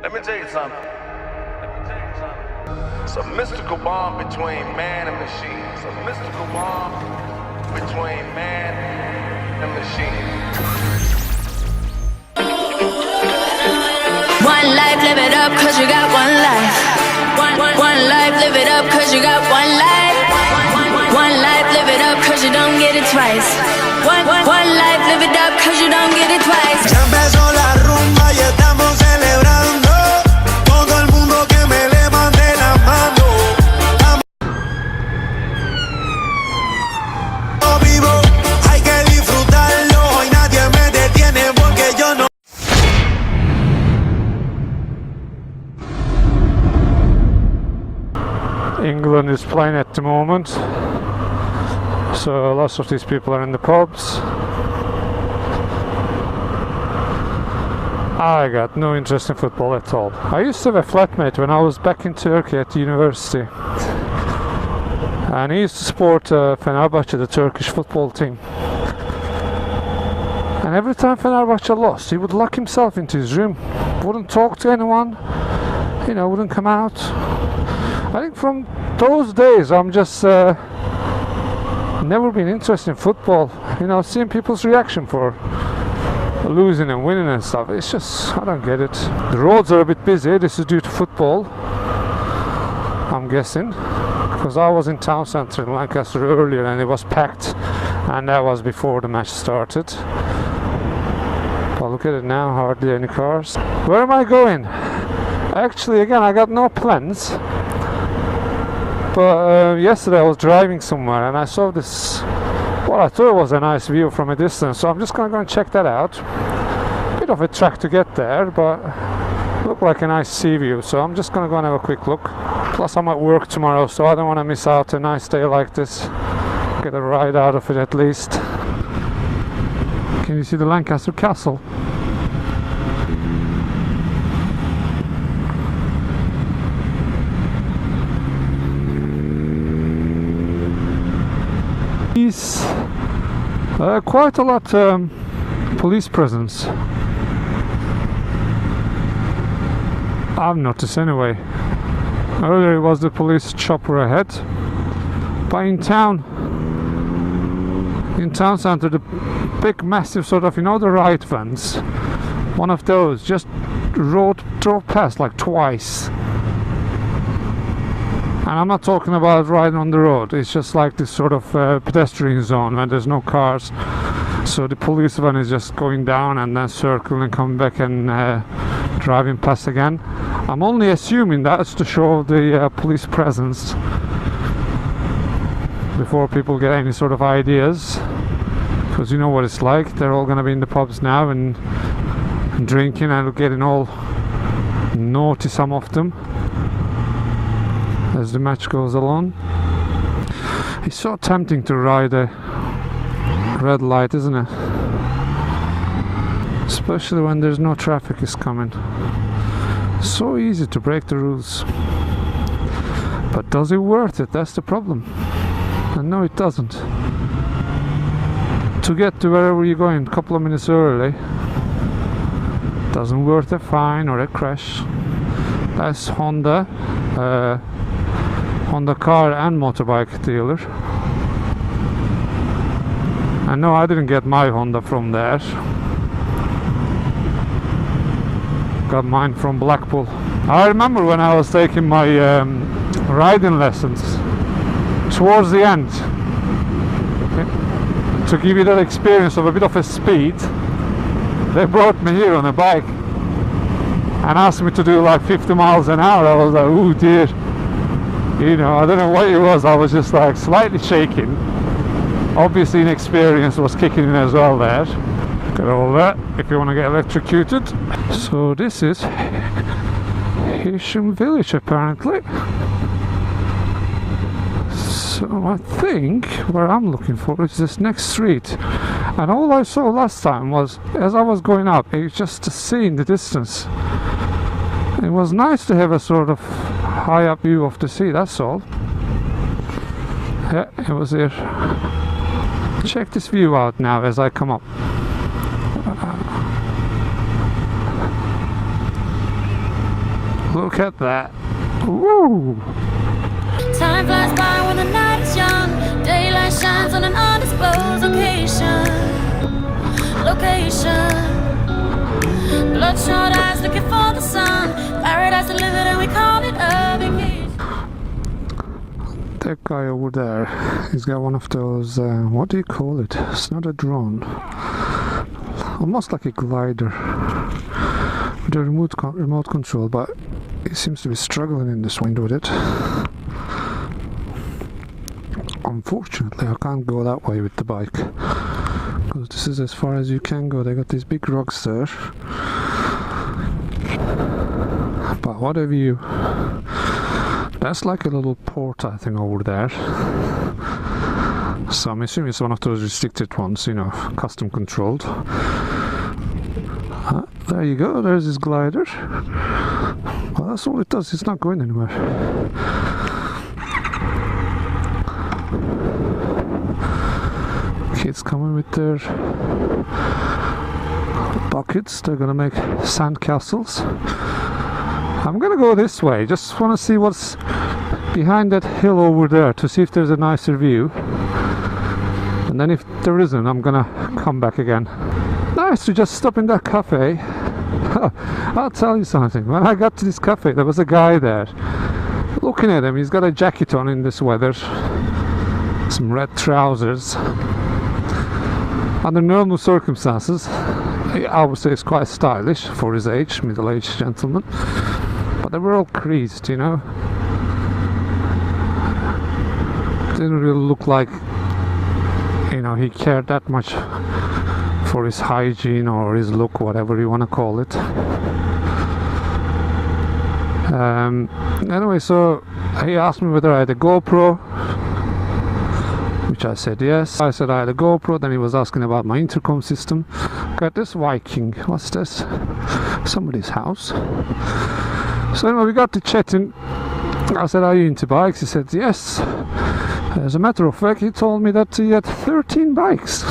Let me tell you something. It's a mystical bond between man and machine. It's a mystical bond between man and machine. One life, live it up, cause you got one life. One life, live it up, cause you got one life. One life, live it up, cause you don't get it twice. One life, live it up, cause you don't get it twice. Ya empezó la rumba y estamos celebrando. Todo el mundo que me levante la mano. Estamos vivo, hay que disfrutarlo y nadie me detiene porque yo no. England is playing at the moment, so lots of these people are in the pubs. I got no interest in football at all. I used to have a flatmate when I was back in Turkey at the university, and he used to support Fenerbahce, the Turkish football team. And every time Fenerbahce lost, he would lock himself into his room, wouldn't talk to anyone, you know, wouldn't come out. I think from those days I'm just never been interested in football. You know, seeing people's reaction for losing and winning and stuff, it's just, I don't get it. The roads are a bit busy. This is due to football, I'm guessing, because I was in town centre in Lancaster earlier and it was packed, and that was before the match started. But look at it now, hardly any cars. Where am I going? Actually, again, I got no plans. But yesterday I was driving somewhere and I saw this, what I thought was a nice view from a distance, so I'm just gonna go and check that out. Bit of a trek to get there, but looked like a nice sea view, so I'm just gonna go and have a quick look. Plus I'm at work tomorrow, so I don't want to miss out a nice day like this. Get a ride out of it at least. Can you see the Lancaster Castle? Quite a lot police presence, I've noticed anyway. Earlier it was the police chopper ahead, but in town centre, the big massive sort of, you know, the riot vans, one of those just drove past like twice. And I'm not talking about riding on the road, it's just like this sort of pedestrian zone where there's no cars. So the police van is just going down and then circling and coming back and driving past again. I'm only assuming that's to show the police presence before people get any sort of ideas. Because you know what it's like, they're all going to be in the pubs now and drinking and getting all naughty, some of them, as the match goes along. It's so tempting to ride a red light, isn't it? Especially when there's no traffic is coming. So easy to break the rules. But does it worth it? That's the problem. And no, it doesn't. To get to wherever you're going a couple of minutes early doesn't worth a fine or a crash. That's Honda car and motorbike dealer. And no, I didn't get my Honda from there. Got mine from Blackpool. I remember when I was taking my riding lessons, towards the end, to give you that experience of a bit of a speed, they brought me here on a bike and asked me to do like 50 miles an hour. I was like, oh dear. You know, I don't know what it was, I was just like slightly shaking. Obviously inexperience was kicking in as well there. Got all that, if you want to get electrocuted. So this is Haitian village apparently. So I think where I'm looking for is this next street. And all I saw last time was, as I was going up, it was just to see in the distance. It was nice to have a sort of high up view of the sea, that's all. Yeah, it was here. Check this view out now as I come up. Look at that. Woo! Time flies by when the night is young. Daylight shines on an undisclosed location. Bloodshot eyes looking for the sun. Paradise delivered and we call it a vacation. That guy over there, he's got one of those, what do you call it? It's not a drone. Almost like a glider. With a remote control, but he seems to be struggling in this wind with it. Unfortunately, I can't go that way with the bike. Because this is as far as you can go. They got these big rocks there. But what a view. That's like a little port, I think, over there. So I'm assuming it's one of those restricted ones, you know, custom controlled. There you go, there's his glider. Well, that's all it does, it's not going anywhere. Kids coming with their buckets, they're gonna make sand castles. I'm gonna go this way, just wanna see what's behind that hill over there to see if there's a nicer view. And then if there isn't, I'm gonna come back again. Nice to just stop in that cafe. I'll tell you something, when I got to this cafe there was a guy there. Looking at him, he's got a jacket on in this weather, some red trousers. Under normal circumstances, I would say it's quite stylish for his age, middle-aged gentleman. But they were all creased, you know. Didn't really look like, you know, he cared that much for his hygiene or his look, whatever you want to call it. Anyway, so he asked me whether I had a GoPro, which I said yes. I said I had a GoPro, then he was asking about my intercom system. Got this Viking, what's this? Somebody's house. So anyway, we got to chatting. I said, are you into bikes? He said yes. As a matter of fact, he told me that he had 13 bikes.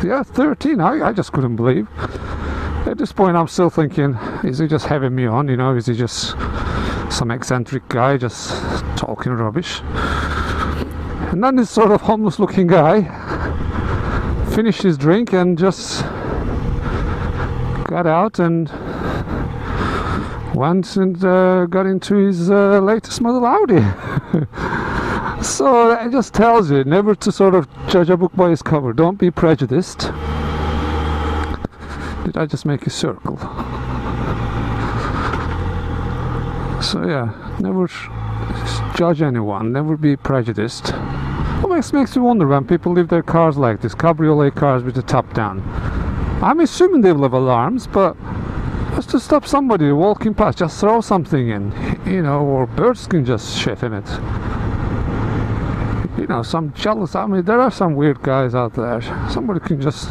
Yeah, 13. I just couldn't believe. At this point, I'm still thinking, is he just having me on? You know, is he just some eccentric guy just talking rubbish? And then this sort of homeless-looking guy finished his drink and just got out and went and got into his latest model Audi. So it just tells you never to sort of judge a book by its cover. Don't be prejudiced. Did I just make a circle? So yeah, never judge anyone, never be prejudiced. What makes me wonder when people leave their cars like this, cabriolet cars with the top down. I'm assuming they will have alarms, but just to stop somebody walking past, just throw something in, you know, or birds can just shit in it. You know, some jealous, I mean, there are some weird guys out there. Somebody can just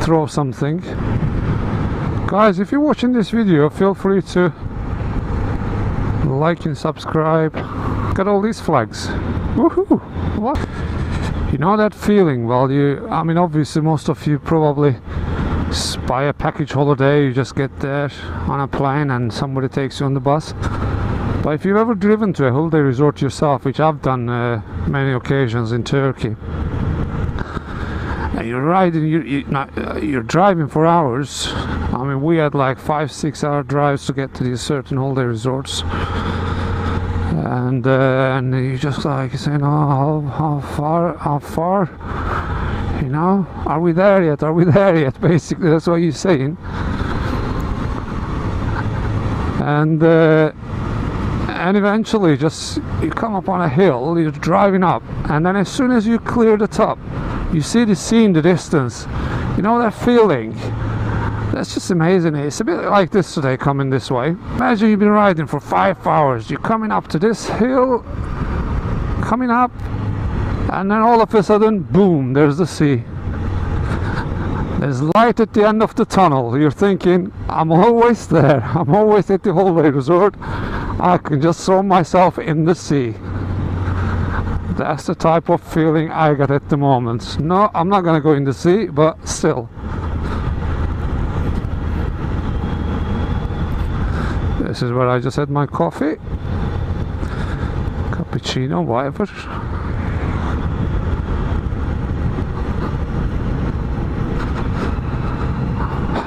throw something. Guys, if you're watching this video, feel free to like and subscribe. Got all these flags. Woohoo! What? You know that feeling? Well, I mean, obviously most of you probably buy a package holiday, you just get there on a plane and somebody takes you on the bus. But if you've ever driven to a holiday resort yourself, which I've done many occasions in Turkey, and you're riding, you're driving for hours. I mean, we had like 5-6 hour drives to get to these certain holiday resorts, and you just like saying, oh, how far, you know, are we there yet? Basically, that's what you're saying. And eventually just you come up on a hill, you're driving up, and then as soon as you clear the top, you see the sea in the distance. You know that feeling? That's just amazing. It's a bit like this today, coming this way. Imagine you've been riding for 5 hours, you're coming up to this hill, coming up, and then all of a sudden, boom, there's the sea. There's light at the end of the tunnel. You're thinking, I'm always there, I'm always at the holiday resort, I can just throw myself in the sea. That's the type of feeling I got at the moment. No, I'm not gonna go in the sea, but still. The This is where I just had my coffee, cappuccino, whatever.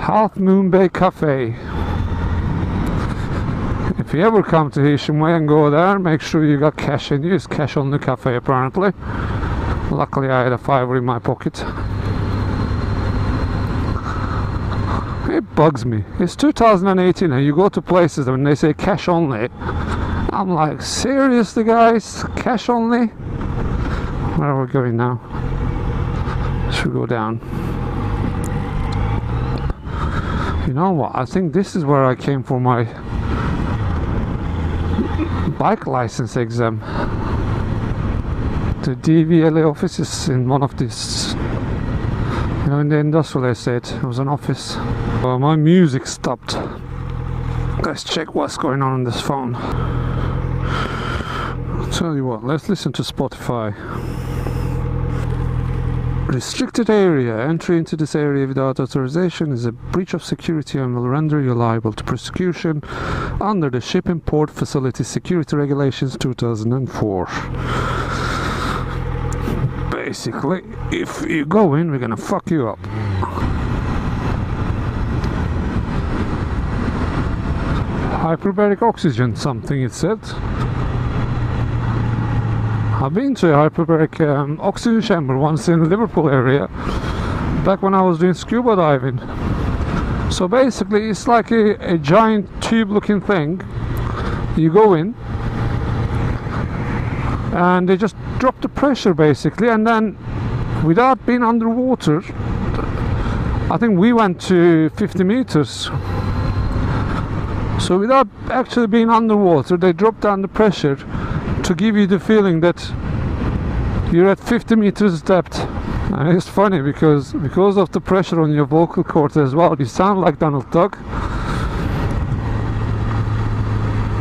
Half Moon Bay Cafe. If you ever come to Heysham Way and go there, make sure you got cash in you. It's cash on the cafe apparently. Luckily I had a $5 in my pocket. It bugs me. It's 2018 and you go to places and they say cash only. I'm like, seriously guys? Cash only? Where are we going now? Should we go down? You know what? I think this is where I came for my bike license exam. The DVLA office is in one of these, you know, in the industrial estate. It was an office. My music stopped. Let's check what's going on this phone. I'll tell you what, let's listen to Spotify. Restricted area. Entry into this area without authorization is a breach of security and will render you liable to prosecution under the Shipping Port Facility Security Regulations 2004. Basically, if you go in, we're gonna fuck you up. Hyperbaric oxygen, something it said. I've been to a hyperbaric oxygen chamber once in the Liverpool area, back when I was doing scuba diving. So basically it's like a giant tube looking thing. You go in and they just drop the pressure basically, and then without being underwater, I think we went to 50 meters. So without actually being underwater, they drop down the pressure to give you the feeling that you're at 50 meters depth. And it's funny because of the pressure on your vocal cords as well, you sound like Donald Duck.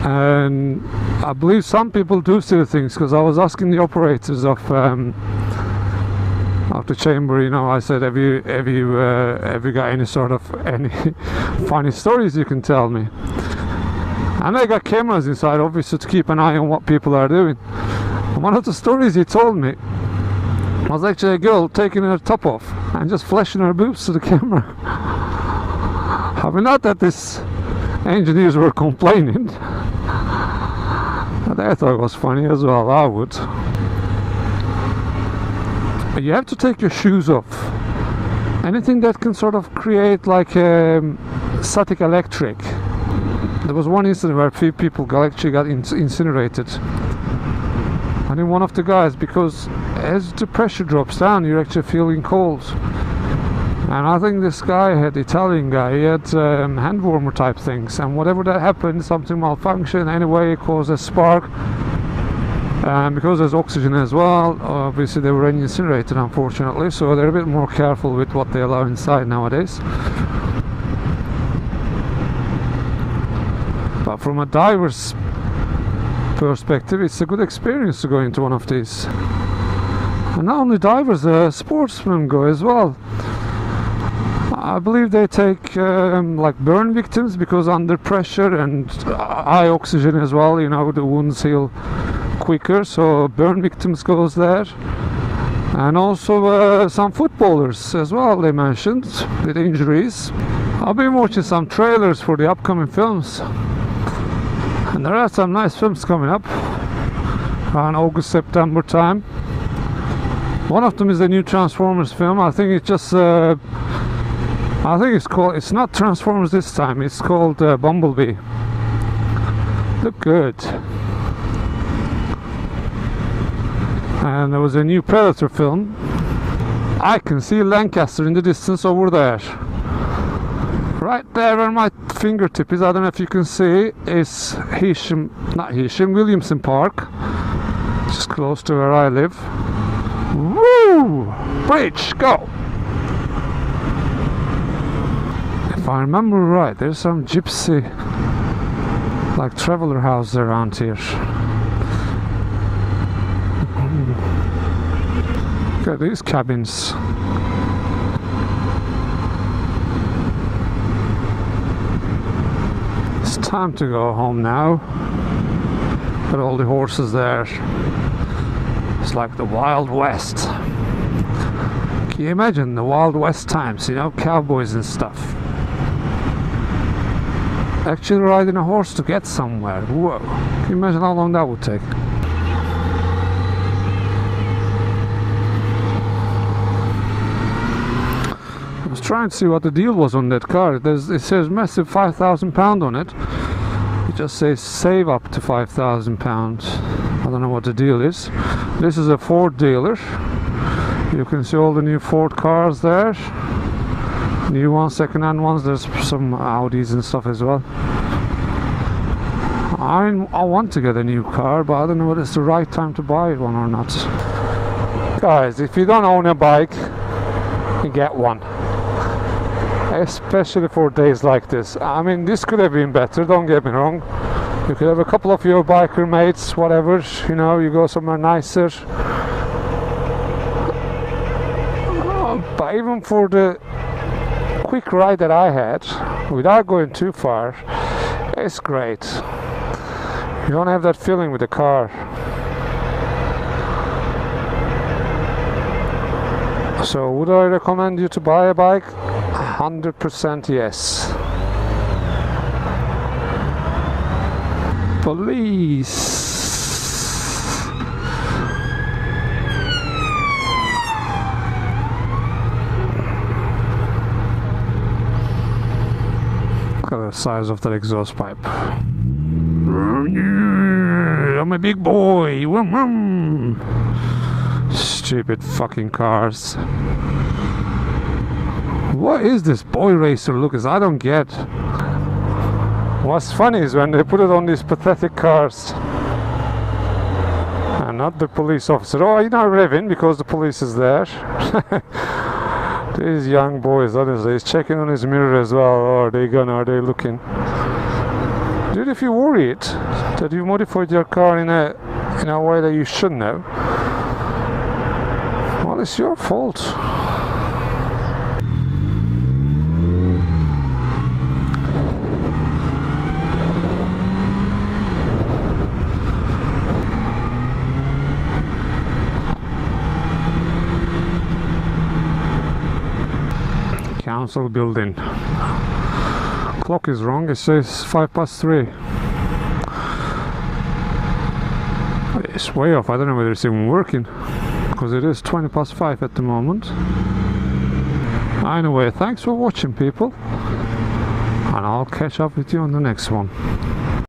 And I believe some people do silly things, because I was asking the operators of the chamber, you know, I said, have you got any sort of funny stories you can tell me? And they got cameras inside, obviously, to keep an eye on what people are doing. And one of the stories he told me was actually a girl taking her top off and just flashing her boobs to the camera. I mean, not that these engineers were complaining, but I thought it was funny as well. I would. But you have to take your shoes off. Anything that can sort of create like a static electric. There was one incident where a few people actually got incinerated. I think one of the guys, because as the pressure drops down, you're actually feeling cold. And I think this guy had, Italian guy, he had hand warmer type things, and whatever that happened, something malfunctioned, anyway it caused a spark. And because there's oxygen as well, obviously they were incinerated, unfortunately, so they're a bit more careful with what they allow inside nowadays. But from a diver's perspective, it's a good experience to go into one of these. And not only divers, sportsmen go as well. I believe they take like burn victims, because under pressure and high oxygen as well, you know, the wounds heal quicker, so burn victims goes there. And also some footballers as well, they mentioned, with injuries. I've been watching some trailers for the upcoming films, and there are some nice films coming up around August, September time. One of them is the new Transformers film. I think it's just I think it's not Transformers this time, it's called Bumblebee. Look good. And there was a new Predator film. I can see Lancaster in the distance over there. Right there where my fingertip is, I don't know if you can see, is Williamson Park, just close to where I live. Woo! Bridge, go! If I remember right, there's some gypsy, like traveler house around here. Look at these cabins. It's Time to go home now. Got all the horses there. It's like the Wild West. Can you imagine the Wild West times, you know, cowboys and stuff? Actually riding a horse to get somewhere. Whoa. Can you imagine how long that would take? I was trying to see what the deal was on that car. It says massive £5,000 on it. It just says save up to £5,000. I don't know what the deal is. This is a Ford dealer. You can see all the new Ford cars there. New ones, second-hand ones. There's some Audis and stuff as well. I want to get a new car, but I don't know whether it's the right time to buy one or not. Guys, if you don't own a bike, you get one. Especially for days like this. I mean, this could have been better, don't get me wrong. You could have a couple of your biker mates, whatever, you know, you go somewhere nicer. But even for the quick ride that I had, without going too far, it's great. You don't have that feeling with the car. So would I recommend you to buy a bike? 100% yes. Police. Look at the size of that exhaust pipe. I'm a big boy. Stupid fucking cars. What is this boy racer look? I don't get. What's funny is when they put it on these pathetic cars and not the police officer. Oh, you're not revving because the police is there. These young boys, honestly, he's checking on his mirror as well. Oh, are they gonna? Are they looking? Dude, if you're worried that you modified your car in a way that you shouldn't have, well, it's your fault. Council building. Clock is wrong, it says 3:05. It's way off, I don't know whether it's even working, because it is 5:20 at the moment. Anyway, thanks for watching, people, and I'll catch up with you on the next one.